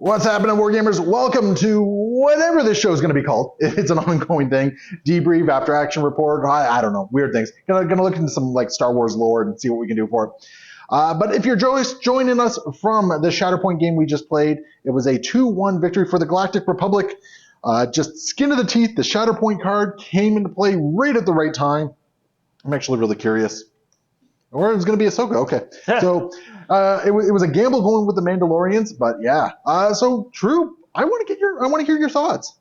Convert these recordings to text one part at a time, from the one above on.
What's happening, Wargamers? Welcome to whatever this show is going to be called. It's an ongoing thing. Debrief, after action report. I don't know. Weird things. Gonna look into some like Star Wars lore and see what we can do for it. But if you're just joining us from the Shatterpoint game we just played, it was a 2-1 victory for the Galactic Republic. Just skin of the teeth. The Shatterpoint card came into play right at the right time. I'm actually really curious. Or it's going to be Ahsoka. Okay. So it was a gamble going with the Mandalorians, but yeah. So Drew, I want to hear your thoughts.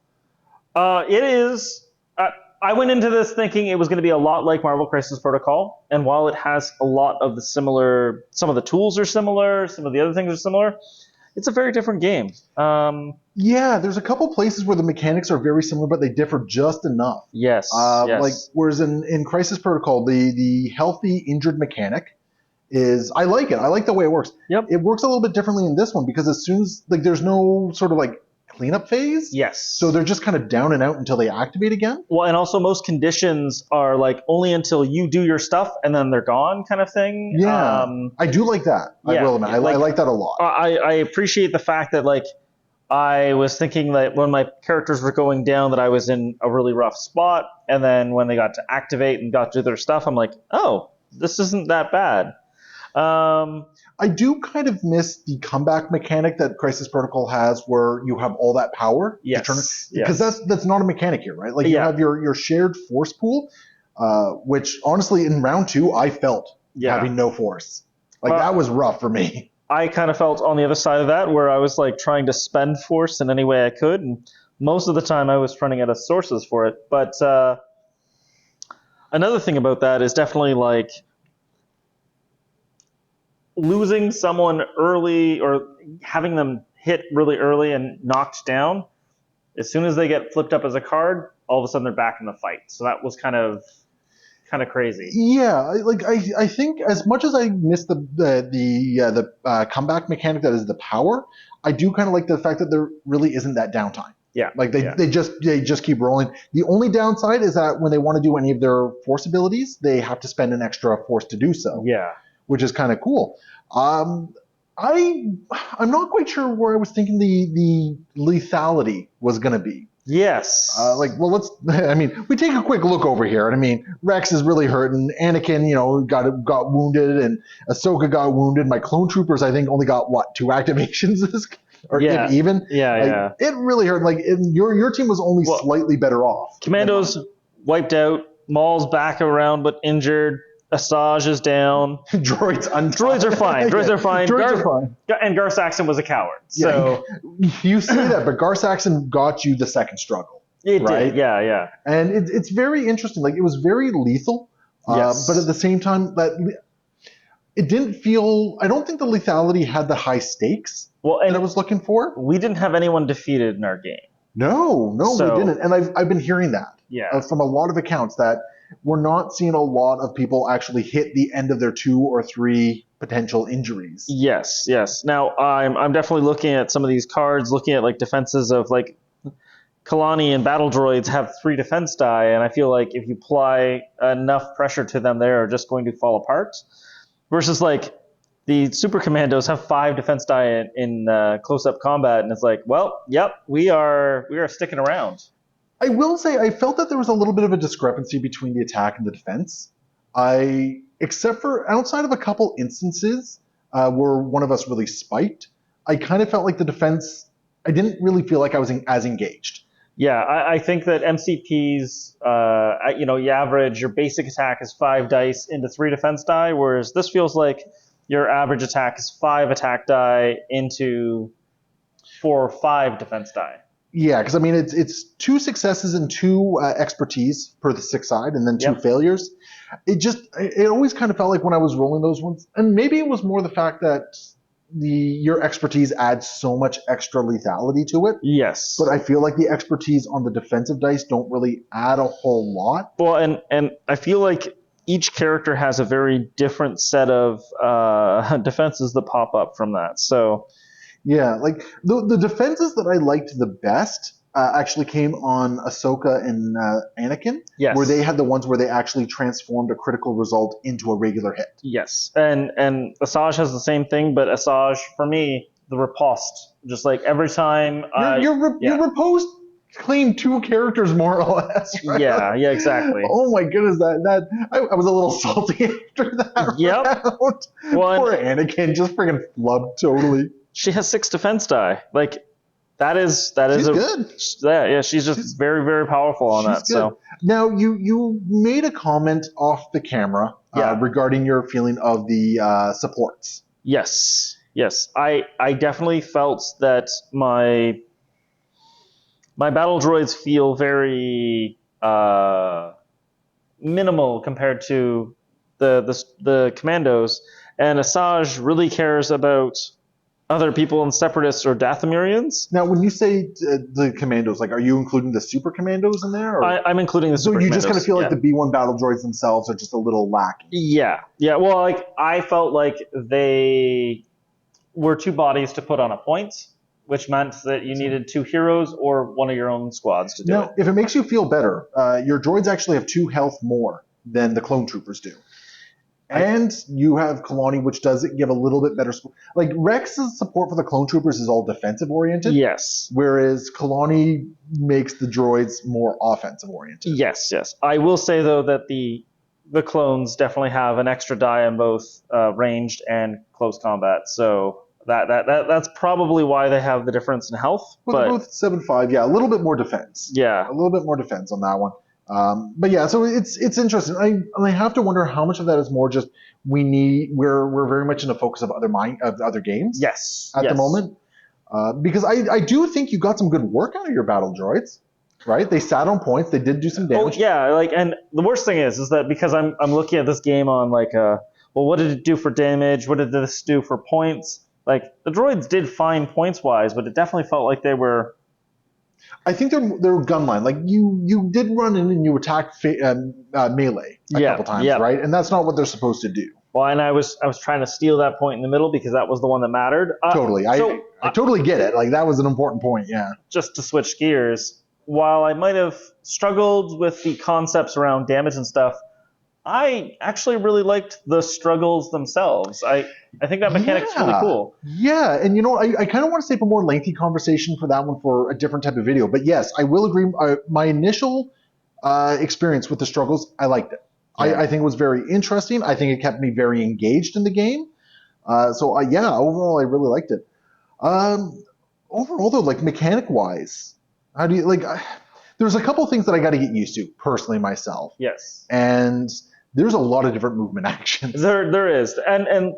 It is. I went into this thinking it was going to be a lot like Marvel Crisis Protocol, and while it has a lot of the similar, some of the tools are similar, some of the other things are similar, it's a very different game. Yeah, there's a couple places where the mechanics are very similar, but they differ just enough. Yes. Like whereas in Crisis Protocol, the healthy injured mechanic is, I like it. I like the way it works. Yep. It works a little bit differently in this one because as soon as there's no sort of like cleanup phase. Yes. So they're just kind of down and out until they activate again. Well, and also most conditions are like only until you do your stuff and then they're gone kind of thing. Yeah. I do like that. Yeah, I will admit. I like that a lot. I appreciate the fact that like I was thinking that when my characters were going down that I was in a really rough spot, and then when they got to activate and got to do their stuff, I'm like, oh, this isn't that bad. I do kind of miss the comeback mechanic that Crisis Protocol has, where you have all that power. Yes. Because that's not a mechanic here, right? Like you have your shared force pool, which honestly in round 2 I felt having no force. Like that was rough for me. I kind of felt on the other side of that, where I was like trying to spend force in any way I could, and most of the time I was running out of sources for it. But another thing about that is definitely like losing someone early or having them hit really early and knocked down. As soon as they get flipped up as a card, all of a sudden they're back in the fight. So that was kind of crazy. Yeah, I think as much as I miss the comeback mechanic that is the power, I do kind of like the fact that there really isn't that downtime. Yeah, like they just keep rolling. The only downside is that when they want to do any of their force abilities, they have to spend an extra force to do so. Yeah, which is kind of cool. I'm not quite sure where I was thinking the lethality was going to be. Yes. We take a quick look over here, and I mean, Rex is really hurting. Anakin, got wounded, and Ahsoka got wounded. My clone troopers, I think, only got 2 activations, or if even. Yeah. It really hurt. Like your team was only slightly better off. Commandos wiped out. Maul's back around but injured. Asajj is down. Droids are fine. Droids are fine. Droids are fine. And Gar Saxon was a coward. So you say that, but Gar Saxon got you the second struggle. It right? did, yeah. And it's very interesting. Like it was very lethal, yes. But at the same time, that it didn't feel. I don't think the lethality had the high stakes that I was looking for. We didn't have anyone defeated in our game. No, we didn't. And I've been hearing that from a lot of accounts that we're not seeing a lot of people actually hit the end of their 2 or 3 potential injuries. Yes. Now, I'm definitely looking at some of these cards, looking at like defenses of like Kalani and battle droids have 3 defense die, and I feel like if you apply enough pressure to them, they're just going to fall apart. Versus like the super commandos have 5 defense die in close-up combat, and it's like, well, yep, we are sticking around. I will say I felt that there was a little bit of a discrepancy between the attack and the defense. Except for outside of a couple instances where one of us really spiked, I kind of felt like the defense, I didn't really feel like I was as engaged. Yeah, I think that MCPs, your basic attack is 5 dice into 3 defense die, whereas this feels like your average attack is 5 attack die into 4 or 5 defense die. Yeah, because I mean it's 2 successes and 2 expertise per the 6 side, and then 2 failures. It always kind of felt like when I was rolling those ones, and maybe it was more the fact that your expertise adds so much extra lethality to it. Yes, but I feel like the expertise on the defensive dice don't really add a whole lot. Well, and I feel like each character has a very different set of defenses that pop up from that. So. Yeah, like the defenses that I liked the best actually came on Ahsoka and Anakin, where they had the ones where they actually transformed a critical result into a regular hit. Yes, and Asajj has the same thing, but Asajj, for me, the riposte Just like every time Your repose claimed 2 characters more or less. Right? yeah, exactly. Oh my goodness, I was a little salty after that Yep. round. Well, Poor Anakin just freaking flubbed totally. she has 6 defense die. Like that is She's good. Yeah, she's just very, very powerful on that. Good. So now you made a comment off the camera regarding your feeling of the supports. Yes. I definitely felt that my battle droids feel very minimal compared to the commandos, and Asajj really cares about other people and separatists or Dathomirians. Now, when you say the commandos, like, are you including the super commandos in there? Or? I'm including the super So you commandos. just kind of feel like the B1 battle droids themselves are just a little lacking. Yeah. Well, like I felt like they were 2 bodies to put on a point, which meant that you needed 2 heroes or one of your own squads to do it. If it makes you feel better, your droids actually have 2 health more than the clone troopers do. And you have Kalani, which does give a little bit better. Like Rex's support for the clone troopers is all defensive oriented. Yes. Whereas Kalani makes the droids more offensive oriented. Yes. I will say though that the clones definitely have an extra die on both ranged and close combat. So that's probably why they have the difference in health. Well, they're both 7.5. Yeah, a little bit more defense. Yeah, a little bit more defense on that one. But yeah, so it's interesting. I have to wonder how much of that is more just we're very much in the focus of other games. Yes, at the moment, because I do think you got some good work out of your battle droids. Right, they sat on points. They did do some damage. Oh yeah, like, and the worst thing is that because I'm looking at this game on like well, what did it do for damage? What did this do for points? Like the droids did fine points wise, but it definitely felt like they were. I think they're gun line. Like you did run in and you attacked melee a couple times, right? And that's not what they're supposed to do. Well, and I was trying to steal that point in the middle because that was the one that mattered. Totally, I totally get it. Like that was an important point. Yeah. Just to switch gears, while I might have struggled with the concepts around damage and stuff, I actually really liked the struggles themselves. I think that mechanic's really cool. Yeah, and I kind of want to save a more lengthy conversation for that one for a different type of video. But yes, I will agree. My initial experience with the struggles, I liked it. Yeah. I think it was very interesting. I think it kept me very engaged in the game. Overall, I really liked it. Overall, though, like mechanic-wise, how do you like? There's a couple things that I got to get used to personally myself. Yes. And there's a lot of different movement actions. There is, and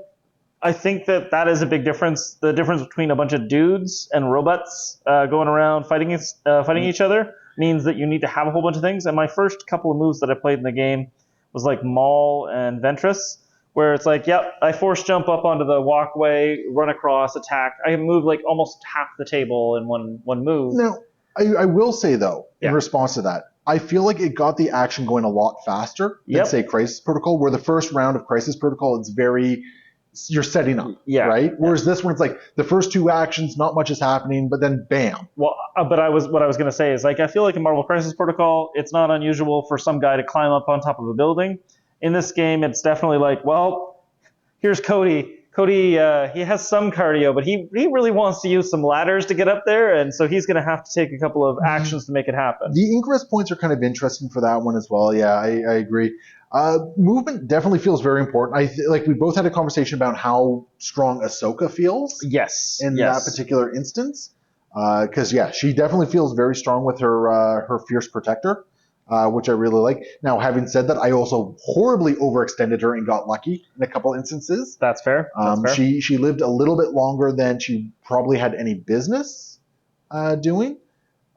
I think that is a big difference. The difference between a bunch of dudes and robots going around fighting each other means that you need to have a whole bunch of things. And my first couple of moves that I played in the game was like Maul and Ventress, where it's like, yep, I force jump up onto the walkway, run across, attack. I move like almost half the table in one move. Now, I will say, though, in response to that, I feel like it got the action going a lot faster than, say, Crisis Protocol, where the first round of Crisis Protocol, you're setting up, right? Whereas this one, it's like the first 2 actions, not much is happening, but then bam. Well, what I was going to say is, like, I feel like in Marvel Crisis Protocol, it's not unusual for some guy to climb up on top of a building. In this game, it's definitely like, well, here's Cody. Cody, he has some cardio, but he really wants to use some ladders to get up there, and so he's going to have to take a couple of actions to make it happen. The ingress points are kind of interesting for that one as well. Yeah, I agree. Movement definitely feels very important. We both had a conversation about how strong Ahsoka feels. Yes. In that particular instance, because she definitely feels very strong with her fierce protector. Which I really like. Now, having said that, I also horribly overextended her and got lucky in a couple instances. That's fair. She lived a little bit longer than she probably had any business doing.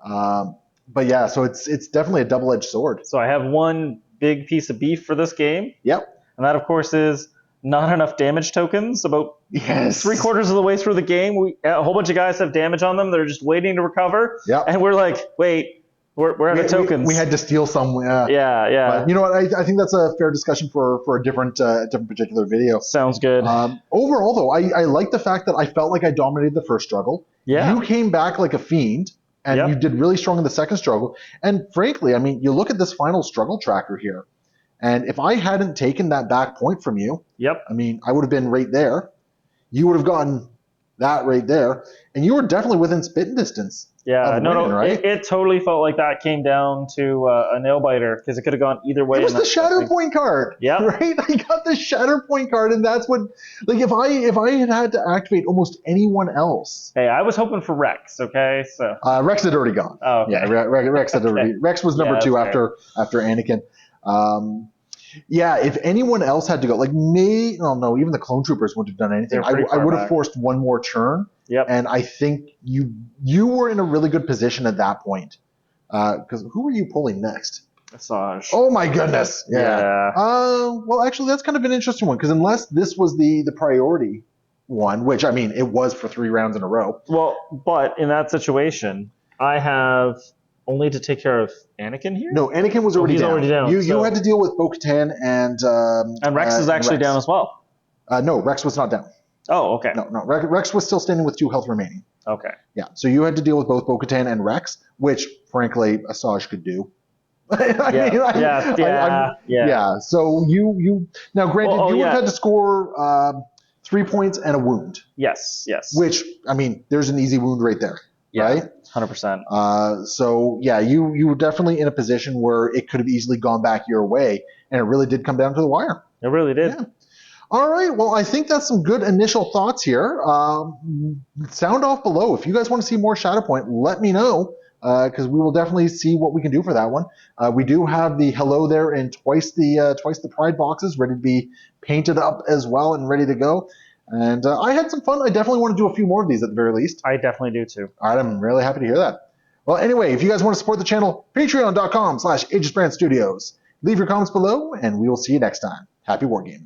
But yeah, so it's definitely a double-edged sword. So I have one big piece of beef for this game. Yep. And that, of course, is not enough damage tokens. About 3/4 of the way through the game, a whole bunch of guys have damage on them. They're just waiting to recover. Yep. And we're like, wait. We're out of tokens. We had to steal some. Yeah. But you know what? I think that's a fair discussion for a different particular video. Sounds good. Overall, though, I like the fact that I felt like I dominated the first struggle. Yeah. You came back like a fiend, and you did really strong in the second struggle. And frankly, I mean, you look at this final struggle tracker here, and if I hadn't taken that back point from you, I mean, I would have been right there. You would have gotten that right there, and you were definitely within spitting distance. Yeah, of no, winning, no, right? it totally felt like that came down to a nail biter because it could have gone either way. It was in the that thing. Shatterpoint card, Yep. right? I got the Shatterpoint card, and that's what, like, if I had to activate almost anyone else, Hey, I was hoping for Rex. Okay, so Rex had already gone. oh, okay. Yeah, Rex had already. Rex was number Yeah, two that's fair. after Anakin. Yeah, if anyone else had to go, like me, oh no, even the clone troopers wouldn't have done anything. They're pretty I far would have back. forced one more turn, Yep. and I think you were in a really good position at that point. Because who were you pulling next? Massage. Oh my goodness! Yeah. Yeah. Well, actually, that's kind of an interesting one because unless this was the priority one, which I mean, it was for 3 rounds in a row. Well, but in that situation, I have only to take care of Anakin here. No, Anakin was already he's down. already down, You so- had to deal with Bo-Katan And Rex is actually Rex. down as well. No, Rex was not down. Oh, okay. No, Rex was still standing with 2 health remaining. Okay. Yeah, so you had to deal with both Bo-Katan and Rex, which frankly Asajj could do. Yeah. So you now, granted, you would have had to score 3 points and a wound. Yes. Which, I mean, there's an easy wound right there, right? 100%. So yeah, you were definitely in a position where it could have easily gone back your way, and it really did come down to the wire. It really did. Yeah. All right. Well, I think that's some good initial thoughts here. Sound off below. If you guys want to see more Shatterpoint, let me know, because we will definitely see what we can do for that one. We do have the hello there and twice the pride boxes ready to be painted up as well and ready to go. And I had some fun. I definitely want to do a few more of these at the very least. I definitely do too. All right. I'm really happy to hear that. Well, anyway, if you guys want to support the channel, patreon.com/AegisBrand Studios. Leave your comments below, and we will see you next time. Happy wargaming.